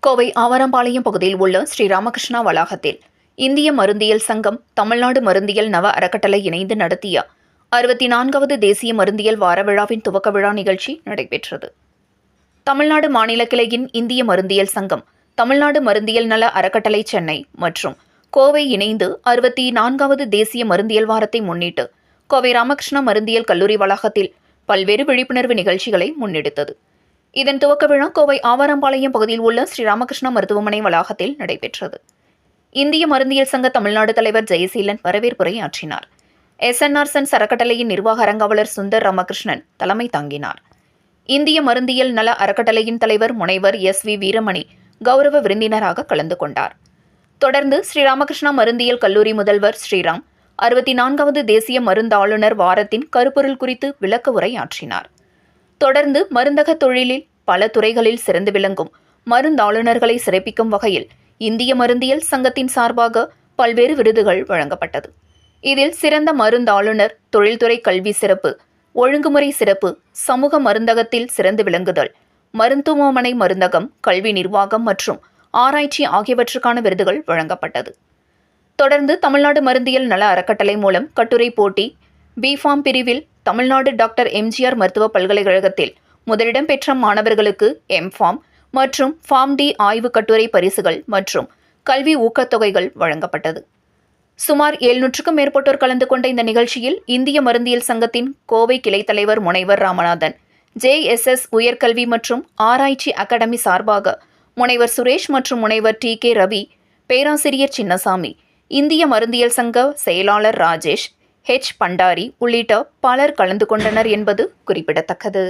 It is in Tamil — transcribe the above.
கோவை ஆவாரம்பாளையம் பகுதியில் உள்ள ஸ்ரீராமகிருஷ்ணா வளாகத்தில் இந்திய மருந்தியல் சங்கம், தமிழ்நாடு மருந்தியல் நவ அறக்கட்டளை இணைந்து நடத்திய 64வது தேசிய மருந்தியல் வார விழாவின் துவக்க விழா நிகழ்ச்சி நடைபெற்றது. தமிழ்நாடு மாநில கிளையின் இந்திய மருந்தியல் சங்கம், தமிழ்நாடு மருந்தியல் நல அறக்கட்டளை சென்னை மற்றும் கோவை இணைந்து 64வது தேசிய மருந்தியல் வாரத்தை முன்னிட்டு கோவை ராமகிருஷ்ணா மருந்தியல் கல்லூரி வளாகத்தில் பல்வேறு விழிப்புணர்வு நிகழ்ச்சிகளை முன்னெடுத்தது. இதன் துவக்க விழா கோவை ஆவாரம்பாளையம் பகுதியில் உள்ள ஸ்ரீராமகிருஷ்ணா மருத்துவமனை வளாகத்தில் நடைபெற்றது. இந்திய மருந்தியல் சங்க தமிழ்நாடு தலைவர் ஜெயசீலன் வரவேற்புரையாற்றினார். SNR சன்ஸ் அறக்கட்டளையின் நிர்வாக அரங்காவலர் சுந்தர் ராமகிருஷ்ணன் தலைமை தாங்கினார். இந்திய மருந்தியல் நல அறக்கட்டளையின் தலைவர் முனைவர் SV வீரமணி கௌரவ விருந்தினராக கலந்து கொண்டார். தொடர்ந்து ஸ்ரீராமகிருஷ்ணா மருந்தியல் கல்லூரி முதல்வர் ஸ்ரீராம் 64வது தேசிய மருந்தாளுநர் வாரத்தின் கருப்பொருள் குறித்து விளக்க உரையாற்றினார். தொடர்ந்து மருந்தக தொழிலில் பல துறைகளில் சிறந்து விளங்கும் மருந்தாளுநர்களை சிறப்பிக்கும் வகையில் இந்திய மருந்தியல் சங்கத்தின் சார்பாக பல்வேறு விருதுகள் வழங்கப்பட்டது. இதில் சிறந்த மருந்தாளுநர், தொழில்துறை கல்வி சிறப்பு, ஒழுங்குமுறை சிறப்பு, சமூக மருந்தகத்தில் சிறந்து விளங்குதல், மருத்துவமனை மருந்தகம், கல்வி நிர்வாகம் மற்றும் ஆராய்ச்சி ஆகியவற்றுக்கான விருதுகள் வழங்கப்பட்டது. தொடர்ந்து தமிழ்நாடு மருந்தியல் நல அறக்கட்டளை மூலம் கட்டுரை போட்டி, B.Pharm பிரிவில் தமிழ்நாடு டாக்டர் MGR மருத்துவ பல்கலைக்கழகத்தில் முதலிடம் பெற்ற மாணவர்களுக்கு M.Pharm மற்றும் Pharm D ஆய்வு கட்டுரை பரிசுகள் மற்றும் கல்வி ஊக்கத்தொகைகள் வழங்கப்பட்டது. சுமார் 700க்கும் மேற்பட்டோர் கலந்து கொண்ட இந்த நிகழ்ச்சியில் இந்திய மருந்தியல் சங்கத்தின் கோவை கிளை தலைவர் முனைவர் ராமநாதன், JSS உயர்கல்வி மற்றும் ஆராய்ச்சி அகாடமி சார்பாக முனைவர் சுரேஷ் மற்றும் முனைவர் TK ரவி, பேராசிரியர் சின்னசாமி, இந்திய மருந்தியல் சங்க செயலாளர் ராஜேஷ், H பண்டாரி உள்ளிட்ட பலர் கலந்து கொண்டனர் என்பது குறிப்பிடத்தக்கது.